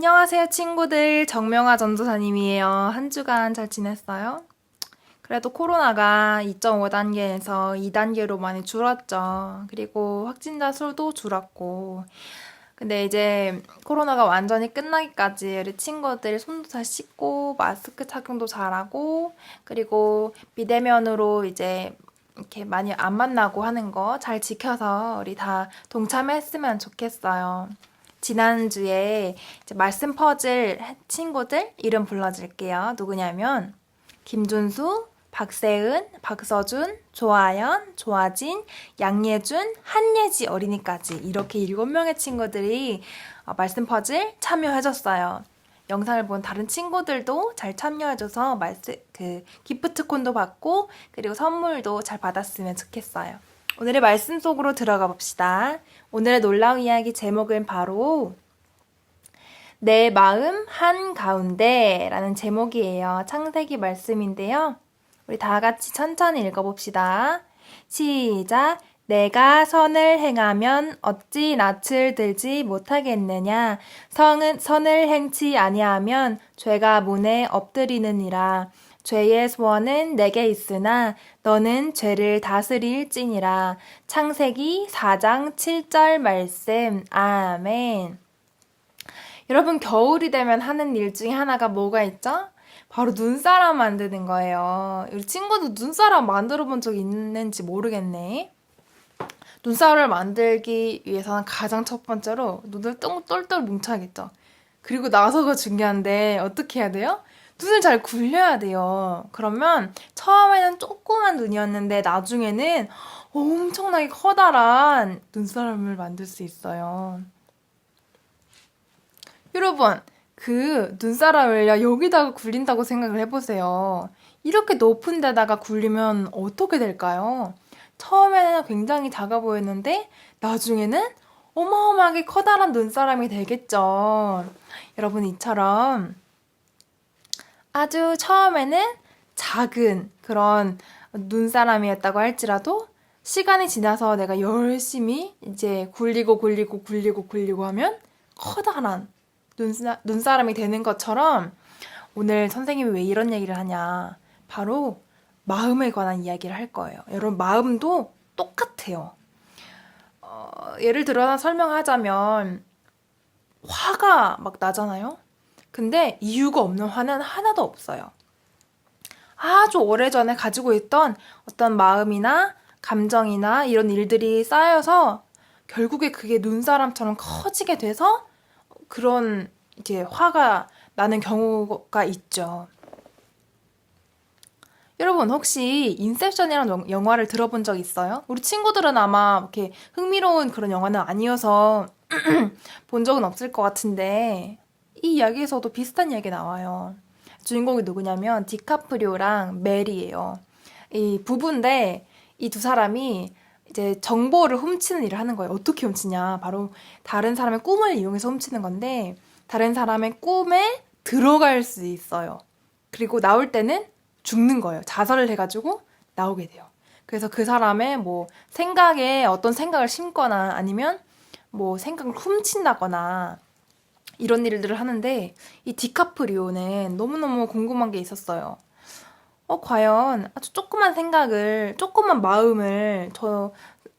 안녕하세요, 친구들. 정명아 전도사님이에요. 한 주간 잘 지냈어요? 그래도 코로나가 2.5단계에서 2단계로 많이 줄었죠. 그리고 확진자 수도 줄었고. 근데 이제 코로나가 완전히 끝나기까지 우리 친구들 손도 잘 씻고 마스크 착용도 잘하고 그리고 비대면으로 이제 이렇게 많이 안 만나고 하는 거 잘 지켜서 우리 다 동참했으면 좋겠어요. 지난주에 이제 말씀 퍼즐 친구들 이름 불러줄게요. 누구냐면 김준수, 박세은, 박서준, 조아연, 조아진, 양예준, 한예지 어린이까지 이렇게 7명의 친구들이 말씀 퍼즐 참여해줬어요. 영상을 본 다른 친구들도 잘 참여해줘서 기프트콘도 받고 그리고 선물도 잘 받았으면 좋겠어요. 오늘의 말씀 속으로 들어가 봅시다. 오늘의 놀라운 이야기 제목은 바로 내 마음 한가운데 라는 제목이에요. 창세기 말씀인데요. 우리 다 같이 천천히 읽어봅시다. 시작! 내가 선을 행하면 어찌 낯을 들지 못하겠느냐. 선을 행치 아니하면 죄가 문에 엎드리느니라. 죄의 소원은 내게 있으나 너는 죄를 다스릴지니라. 창세기 4장 7절 말씀. 아멘. 여러분, 겨울이 되면 하는 일 중에 하나가 뭐가 있죠? 바로 눈사람 만드는 거예요. 우리 친구도 눈사람 만들어 본 적 있는지 모르겠네. 눈사람을 만들기 위해서는 가장 첫 번째로 눈을 똘똘 뭉쳐야겠죠. 그리고 나서가 중요한데 어떻게 해야 돼요? 눈을 잘 굴려야 돼요. 그러면 처음에는 조그만 눈이었는데 나중에는 엄청나게 커다란 눈사람을 만들 수 있어요. 여러분, 그 눈사람을 여기다가 굴린다고 생각을 해보세요. 이렇게 높은 데다가 굴리면 어떻게 될까요? 처음에는 굉장히 작아 보였는데 나중에는 어마어마하게 커다란 눈사람이 되겠죠. 여러분, 이처럼 아주 처음에는 작은 그런 눈사람이었다고 할지라도 시간이 지나서 내가 열심히 이제 굴리고 하면 커다란 눈사람이 되는 것처럼 오늘 선생님이 왜 이런 얘기를 하냐. 바로 마음에 관한 이야기를 할 거예요. 여러분, 마음도 똑같아요. 예를 들어 설명하자면 화가 막 나잖아요. 근데 이유가 없는 화는 하나도 없어요. 아주 오래전에 가지고 있던 어떤 마음이나 감정이나 이런 일들이 쌓여서 결국에 그게 눈사람처럼 커지게 돼서 그런 이제 화가 나는 경우가 있죠. 여러분, 혹시 인셉션이라는 영화를 들어본 적 있어요? 우리 친구들은 아마 이렇게 흥미로운 그런 영화는 아니어서 본 적은 없을 것 같은데 이 이야기에서도 비슷한 이야기 나와요. 주인공이 누구냐면 디카프리오랑 멜이에요. 이 부부인데 이 두 사람이 이제 정보를 훔치는 일을 하는 거예요. 어떻게 훔치냐? 바로 다른 사람의 꿈을 이용해서 훔치는 건데 다른 사람의 꿈에 들어갈 수 있어요. 그리고 나올 때는 죽는 거예요. 자살을 해가지고 나오게 돼요. 그래서 그 사람의 뭐 생각에 어떤 생각을 심거나 아니면 뭐 생각을 훔친다거나 이런 일들을 하는데 이 디카프리오는 너무너무 궁금한 게 있었어요. 과연 아주 조그만 마음을 저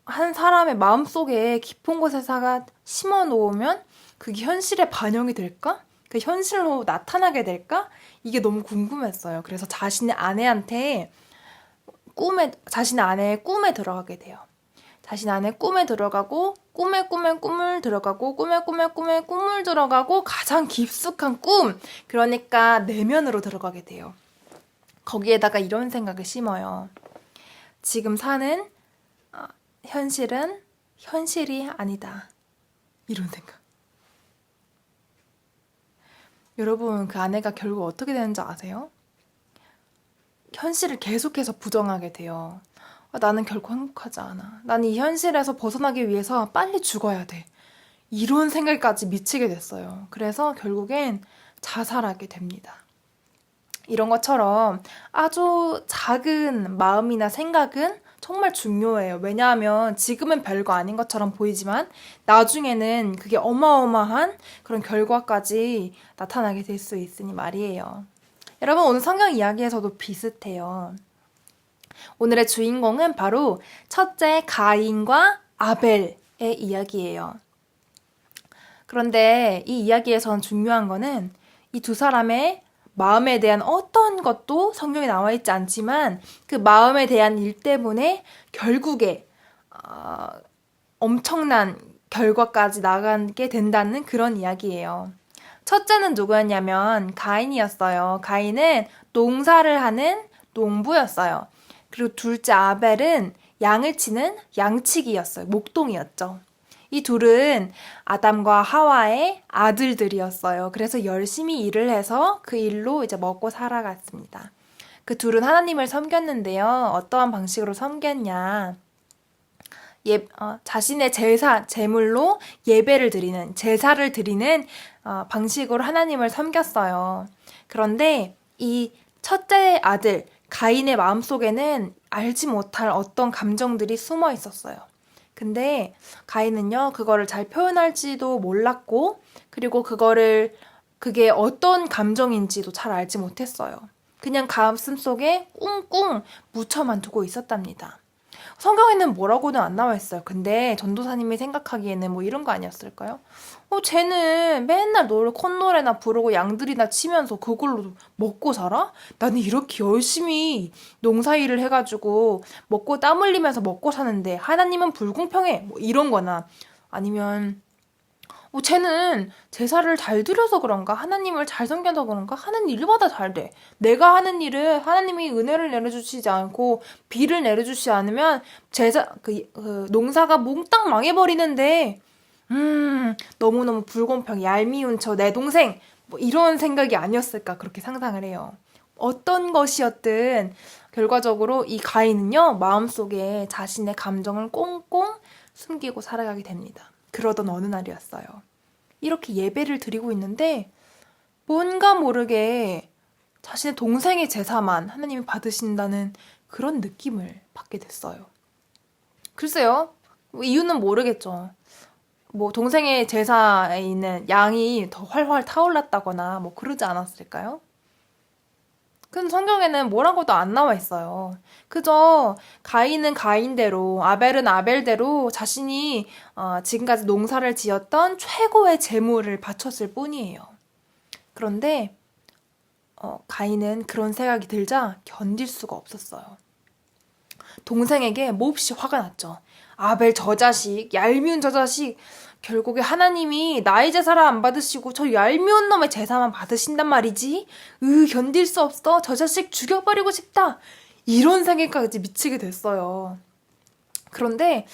한 사람의 마음속에 깊은 곳에다가 심어 놓으면 그게 현실에 반영이 될까? 그 현실로 나타나게 될까? 이게 너무 궁금했어요. 그래서 자신의 아내의 꿈에 들어가게 돼요. 자신 안에 꿈에 들어가고 꿈에 꿈을 들어가고 꿈에 꿈을 들어가고 가장 깊숙한 꿈, 그러니까 내면으로 들어가게 돼요. 거기에다가 이런 생각을 심어요. 지금 사는 현실은 현실이 아니다. 이런 생각. 여러분, 그 아내가 결국 어떻게 되는지 아세요? 현실을 계속해서 부정하게 돼요. 나는 결코 행복하지 않아. 나는 이 현실에서 벗어나기 위해서 빨리 죽어야 돼. 이런 생각까지 미치게 됐어요. 그래서 결국엔 자살하게 됩니다. 이런 것처럼 아주 작은 마음이나 생각은 정말 중요해요. 왜냐하면 지금은 별거 아닌 것처럼 보이지만 나중에는 그게 어마어마한 그런 결과까지 나타나게 될 수 있으니 말이에요. 여러분, 오늘 성경 이야기에서도 비슷해요. 오늘의 주인공은 바로 첫째 가인과 아벨의 이야기예요. 그런데 이 이야기에선 중요한 거는 이 두 사람의 마음에 대한 어떤 것도 성경에 나와 있지 않지만 그 마음에 대한 일 때문에 결국에 엄청난 결과까지 나가게 된다는 그런 이야기예요. 첫째는 누구였냐면 가인이었어요. 가인은 농사를 하는 농부였어요. 그리고 둘째 아벨은 양을 치는 양치기였어요. 목동이었죠. 이 둘은 아담과 하와의 아들들이었어요. 그래서 열심히 일을 해서 그 일로 이제 먹고 살아갔습니다. 그 둘은 하나님을 섬겼는데요. 어떠한 방식으로 섬겼냐. 자신의 제물로 예배를 드리는, 제사를 드리는 방식으로 하나님을 섬겼어요. 그런데 이 첫째 아들, 가인의 마음속에는 알지 못할 어떤 감정들이 숨어 있었어요. 근데 가인은요, 그거를 잘 표현할지도 몰랐고, 그리고 그게 어떤 감정인지도 잘 알지 못했어요. 그냥 가슴 속에 꿍꿍 묻혀만 두고 있었답니다. 성경에는 뭐라고는 안 나와 있어요. 근데 전도사님이 생각하기에는 뭐 이런 거 아니었을까요? 쟤는 맨날 콧노래나 부르고 양들이나 치면서 그걸로 먹고 살아? 나는 이렇게 열심히 농사일을 해가지고 먹고 땀 흘리면서 먹고 사는데 하나님은 불공평해. 뭐 이런 거나 아니면 쟤는 제사를 잘 드려서 그런가? 하나님을 잘 섬겨서 그런가? 하는 일마다 잘 돼. 내가 하는 일을 하나님이 은혜를 내려주시지 않고 비를 내려주시지 않으면 농사가 몽땅 망해버리는데 너무너무 불공평, 얄미운 저 내 동생 뭐 이런 생각이 아니었을까 그렇게 상상을 해요. 어떤 것이었든 결과적으로 이 가인은요 마음속에 자신의 감정을 꽁꽁 숨기고 살아가게 됩니다. 그러던 어느 날이었어요. 이렇게 예배를 드리고 있는데 뭔가 모르게 자신의 동생의 제사만 하나님이 받으신다는 그런 느낌을 받게 됐어요. 글쎄요. 이유는 모르겠죠. 뭐 동생의 제사에 있는 양이 더 활활 타올랐다거나 뭐 그러지 않았을까요? 근데 성경에는 뭐라고도 안 나와 있어요. 그저 가인은 가인대로, 아벨은 아벨대로 자신이 지금까지 농사를 지었던 최고의 재물을 바쳤을 뿐이에요. 그런데 가인은 그런 생각이 들자 견딜 수가 없었어요. 동생에게 몹시 화가 났죠. 아벨 저 자식, 얄미운 저 자식, 결국에 하나님이 나의 제사를 안 받으시고 저 얄미운 놈의 제사만 받으신단 말이지. 견딜 수 없어. 저 자식 죽여버리고 싶다. 이런 생각까지 미치게 됐어요. 그런데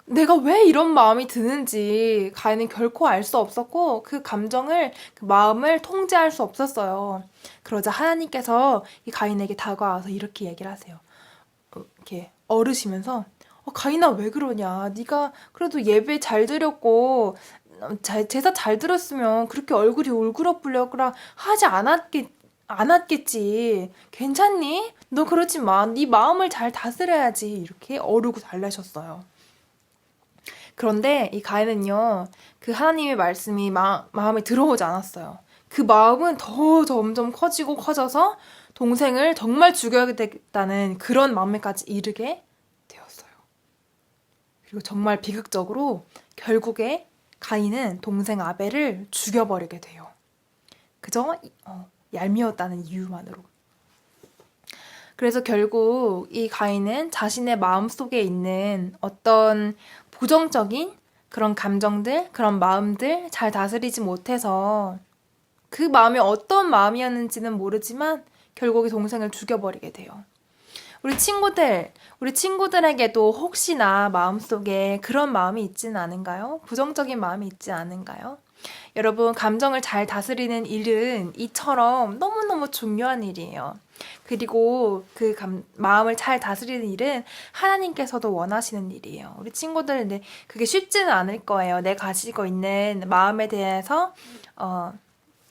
내가 왜 이런 마음이 드는지 가인은 결코 알 수 없었고 그 감정을, 그 마음을 통제할 수 없었어요. 그러자 하나님께서 이 가인에게 다가와서 이렇게 얘기를 하세요. 이렇게 어르시면서 가인아 왜 그러냐. 네가 그래도 예배 잘 드렸고 제사 잘 드렸으면 그렇게 얼굴이 울그럭불럭 하지 않았겠지. 괜찮니? 너 그러지 마. 네 마음을 잘 다스려야지. 이렇게 어르고 달래셨어요. 그런데 이 가인은요. 그 하나님의 말씀이 마음에 들어오지 않았어요. 그 마음은 더 점점 커지고 커져서 동생을 정말 죽여야겠다는 그런 마음에까지 이르게 되었어요. 그리고 정말 비극적으로 결국에 가인은 동생 아벨을 죽여버리게 돼요. 그저 얄미웠다는 이유만으로. 그래서 결국 이 가인은 자신의 마음속에 있는 어떤 부정적인 그런 감정들, 그런 마음들 잘 다스리지 못해서 그 마음이 어떤 마음이었는지는 모르지만 결국에 동생을 죽여버리게 돼요. 우리 친구들에게도 혹시나 마음속에 그런 마음이 있지는 않은가요? 부정적인 마음이 있지 않은가요? 여러분, 감정을 잘 다스리는 일은 이처럼 너무너무 중요한 일이에요. 그리고 그 마음을 잘 다스리는 일은 하나님께서도 원하시는 일이에요. 우리 친구들, 그게 쉽지는 않을 거예요. 내 가지고 있는 마음에 대해서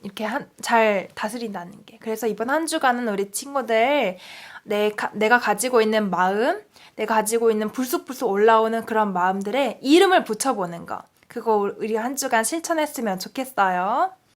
이렇게 잘 다스린다는 게. 그래서 이번 한 주간은 우리 친구들 내가 가지고 있는 마음, 내가 가지고 있는 불쑥불쑥 올라오는 그런 마음들에 이름을 붙여보는 거. 그거 우리 한 주간 실천했으면 좋겠어요.